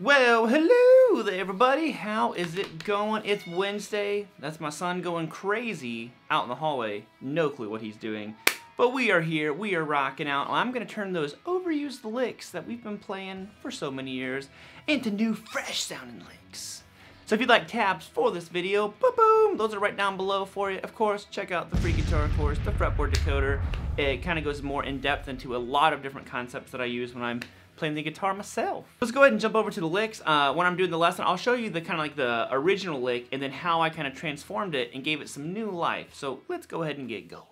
Well, hello there everybody, how is it going? It's Wednesday. That's my son going crazy out in the hallway. No clue what he's doing. But we are here, we are rocking out. I'm gonna turn those overused licks that we've been playing for so many years into new fresh sounding licks. So if you'd like tabs for this video, boom, those are right down below for you. Of course, check out the free guitar course, the fretboard decoder. It kind of goes more in depth into a lot of different concepts that I use when I'm playing the guitar myself. Let's go ahead and jump over to the licks. When I'm doing the lesson, I'll show you the kind of like the original lick and then how I kind of transformed it and gave it some new life. So let's go ahead and get going.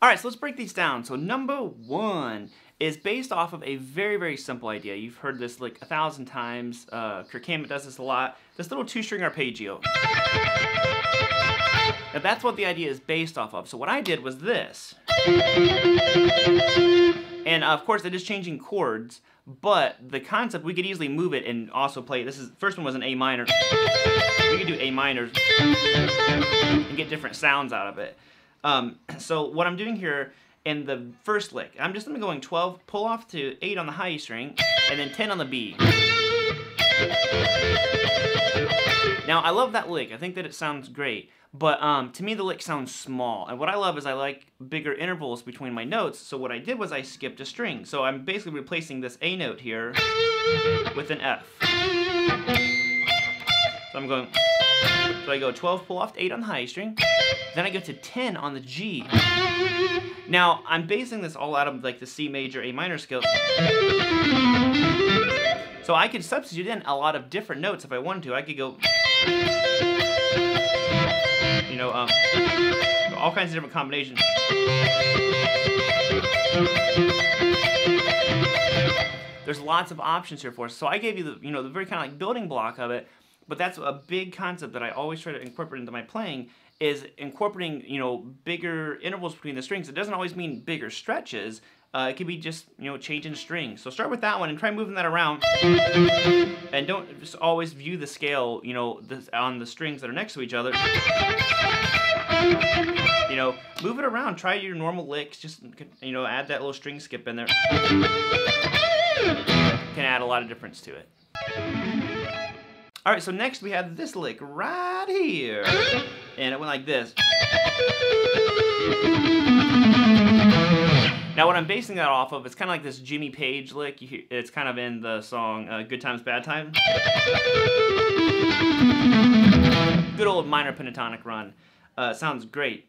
Alright, so let's break these down. So number one is based off of a very, very simple idea. You've heard this lick 1,000 times. Kirk Hammett does this a lot. This little 2-string arpeggio. Now that's what the idea is based off of. So what I did was this. And of course it is changing chords, but the concept, we could easily move it and also play. This is, first one was an A minor. We could do A minors and get different sounds out of it. So what I'm doing here in the first lick, I'm just going to be going 12, pull off to 8 on the high string, and then 10 on the B. Now I love that lick, I think that it sounds great, but to me the lick sounds small, and what I love is I like bigger intervals between my notes, so what I did was I skipped a string. So I'm basically replacing this A note here with an F. So I'm going, so I go 12, pull off to 8 on the high string, then I go to 10 on the G. Now, I'm basing this all out of like the C major, A minor scale. So I could substitute in a lot of different notes if I wanted to. I could go, you know, all kinds of different combinations. There's lots of options here for us. So I gave you the, you know, the very kind of like building block of it, but that's a big concept that I always try to incorporate into my playing, is incorporating, you know, bigger intervals between the strings. It doesn't always mean bigger stretches. It could be just, you know, changing strings. So start with that one and try moving that around. And don't just always view the scale, you know, on the strings that are next to each other. You know, move it around. Try your normal licks. Just, you know, add that little string skip in there. Can add a lot of difference to it. Alright, so next we have this lick right here. And it went like this. Now what I'm basing that off of, it's kind of like this Jimmy Page lick. It's kind of in the song Good Times, Bad Times. Good old minor pentatonic run. Sounds great.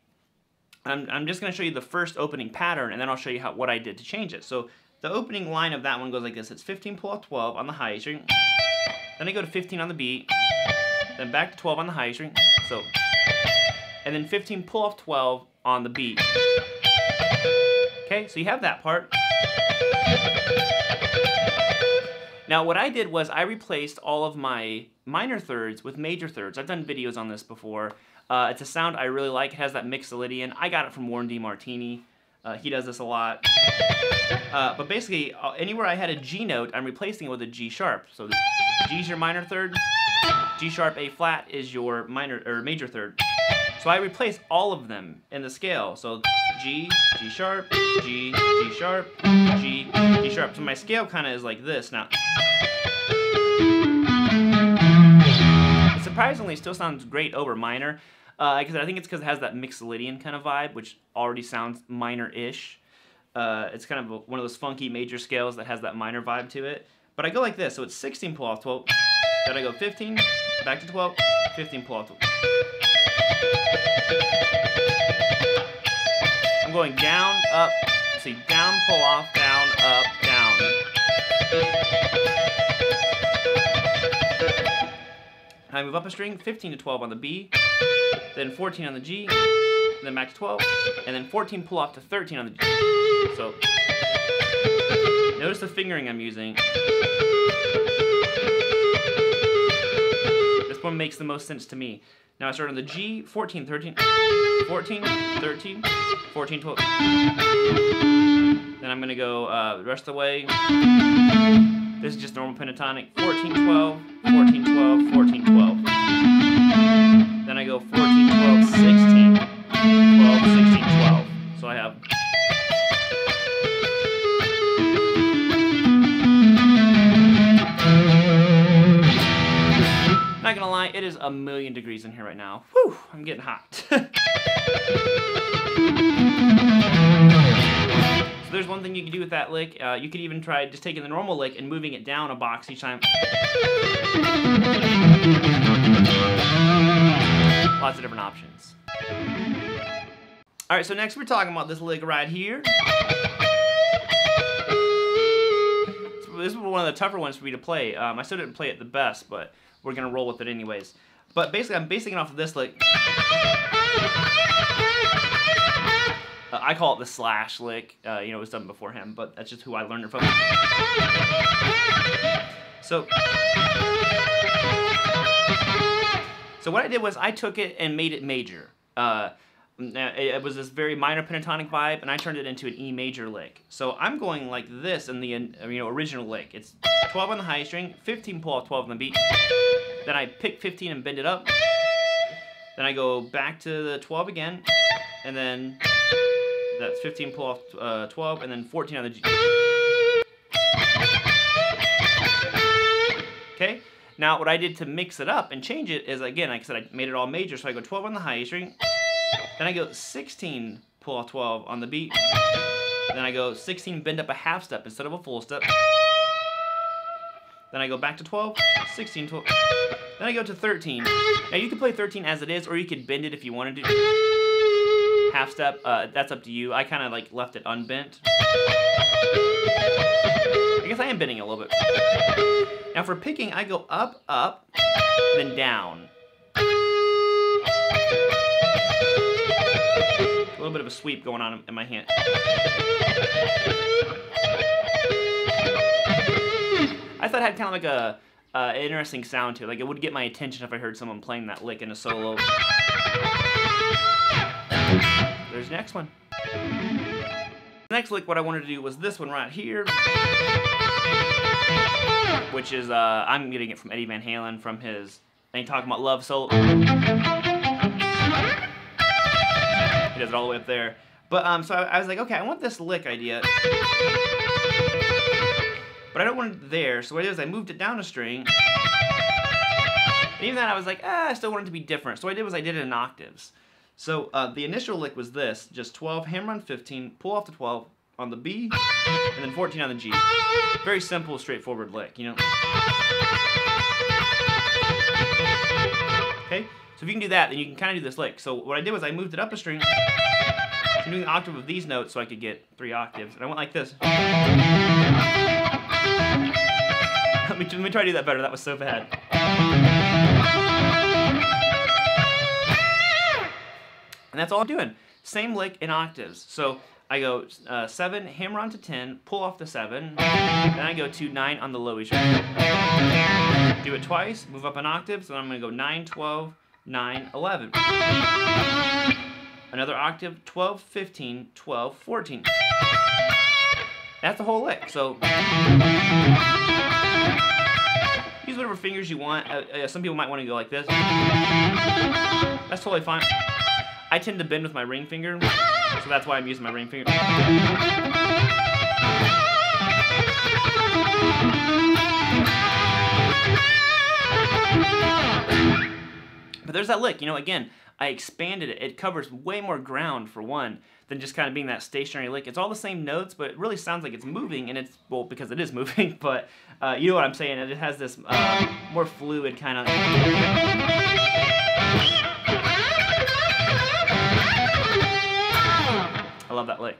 I'm just going to show you the first opening pattern, and then I'll show you what I did to change it. So the opening line of that one goes like this. It's 15, pull off 12 on the high string. Then I go to 15 on the B, then back to 12 on the high string, so, and then 15, pull off 12 on the B. Okay, so you have that part. Now what I did was I replaced all of my minor thirds with major thirds. I've done videos on this before. It's a sound I really like. It has that mixolydian. I got it from Warren D. Martini. He does this a lot. But basically, anywhere I had a G note, I'm replacing it with a G sharp. So G is your minor third, G sharp, A flat is your minor or major third. So I replace all of them in the scale. So G, G sharp, G, G sharp, G, G sharp. So my scale kind of is like this now. It surprisingly still sounds great over minor. Because I think it's because it has that mixolydian kind of vibe, which already sounds minor-ish. It's kind of one of those funky major scales that has that minor vibe to it. But I go like this, so it's 16, pull off 12, then I go 15, back to 12, 15, pull off 12. I'm going down, up, see, down, pull off, down, up, down. I move up a string, 15 to 12 on the B, then 14 on the G, then back to 12, and then 14 pull off to 13 on the G. So, notice the fingering I'm using. one makes the most sense to me. Now I start on the G, 14, 13, 14, 13, 14, 12. Then I'm going to go the rest of the way. This is just normal pentatonic. 14, 12, 14, 12, 14, 12. Then I go 14, 12, 16, 12, 16, 12. So I have... Not gonna lie, it is a million degrees in here right now. Whew, I'm getting hot. So there's one thing you can do with that lick. You could even try just taking the normal lick and moving it down a box each time. Lots of different options. Alright, so next we're talking about this lick right here. So this is one of the tougher ones for me to play. I still didn't play it the best, but we're gonna roll with it anyways. But basically, I'm basing it off of this lick. I call it the slash lick. You know, it was done before him, but that's just who I learned it from. So what I did was I took it and made it major. It was this very minor pentatonic vibe, and I turned it into an E major lick. So I'm going like this in the original lick. It's 12 on the high string, 15 pull off 12 on the beat. Then I pick 15 and bend it up. Then I go back to the 12 again, and then that's 15 pull off 12, and then 14 on the G. Okay. Now what I did to mix it up and change it is, again, like I said, I made it all major. So I go 12 on the high string. Then I go 16 pull off 12 on the beat. Then I go 16 bend up a half step instead of a full step. Then I go back to 12, 16, 12. Then I go to 13. Now you can play 13 as it is, or you could bend it if you wanted to. Half step, that's up to you. I kind of like left it unbent. I guess I am bending it a little bit. Now for picking, I go up, up, then down. A little bit of a sweep going on in my hand. I thought it had kind of like a an interesting sound to it. Like it would get my attention if I heard someone playing that lick in a solo. There's the next one. The next lick, what I wanted to do was this one right here, which is I'm getting it from Eddie Van Halen from his. And he talking about Love Solo. He does it all the way up there. But so I was like, okay, I want this lick idea. But I don't want it there, so what I did is I moved it down a string. And even then I was like, I still want it to be different. So what I did was I did it in octaves. So the initial lick was this, just 12, hammer on 15, pull off the 12 on the B, and then 14 on the G. Very simple, straightforward lick, you know? Okay, so if you can do that, then you can kind of do this lick. So what I did was I moved it up a string. I'm doing the octave of these notes so I could get 3 octaves. And I went like this. Let me try to do that better. That was so bad. And that's all I'm doing. Same lick in octaves. So I go 7, hammer on to 10, pull off the 7, then I go to 9 on the low E string. Do it twice, move up an octave, so then I'm going to go 9, 12, 9, 11. Another octave, 12, 15, 12, 14. That's the whole lick. So use whatever fingers you want. Some people might want to go like this. That's totally fine. I tend to bend with my ring finger, so that's why I'm using my ring finger. But there's that lick, you know, again, I expanded it. It covers way more ground, for one, than just kind of being that stationary lick. It's all the same notes, but it really sounds like it's moving, and it's, well, because it is moving, but you know what I'm saying, it has this more fluid kind of... I love that lick.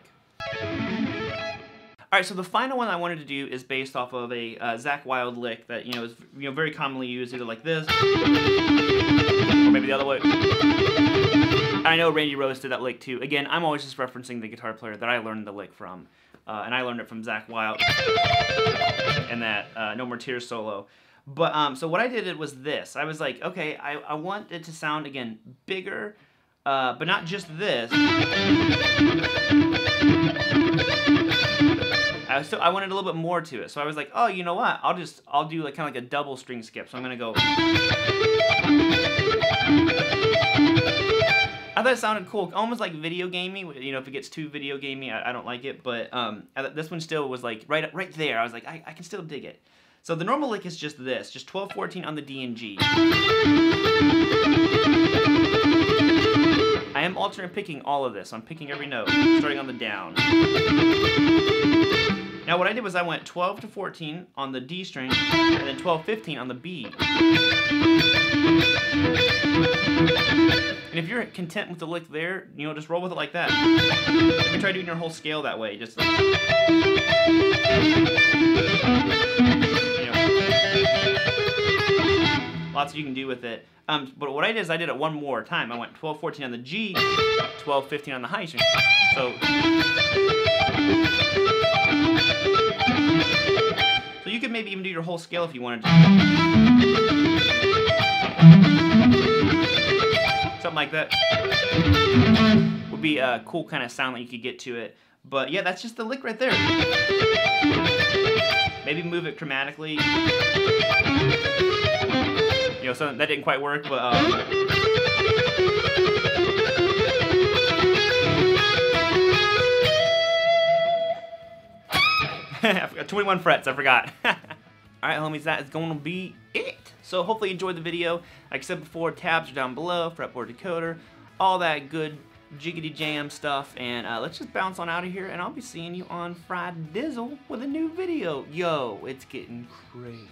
Alright, so the final one I wanted to do is based off of a Zakk Wylde lick that, you know, is very commonly used, either like this, or maybe the other way. I know Randy Rose did that lick too. Again, I'm always just referencing the guitar player that I learned the lick from. And I learned it from Zakk Wylde and that No More Tears solo. But so what I did was this. I was like, okay, I want it to sound again bigger, but not just this. I wanted a little bit more to it. So I was like, oh, you know what? I'll do like kind of like a double string skip. So I'm gonna go. I thought it sounded cool, almost like video gamey. You know, if it gets too video gamey, I don't like it. But this one still was like right there. I was like, I can still dig it. So the normal lick is just this, just 12/14 on the D and G. I am alternate picking all of this. I'm picking every note, starting on the down. Now what I did was I went 12 to 14 on the D string, and then 12/15 on the B. And if you're content with the lick there, you know, just roll with it like that. Let me try doing your whole scale that way. Just like, you know, lots you can do with it. But what I did is I did it one more time. I went 12/14 on the G, 12/15 on the high string. So you could maybe even do your whole scale if you wanted to. Something like that would be a cool kind of sound that you could get to it. But yeah, that's just the lick right there. Maybe move it chromatically. You know, so that didn't quite work, but I forgot 21 frets, I forgot. Alright homies, that is going to be it. So hopefully you enjoyed the video. Like I said before, tabs are down below, fretboard decoder, all that good jiggity jam stuff. And let's just bounce on out of here, and I'll be seeing you on Friday Dizzle with a new video. Yo, it's getting crazy.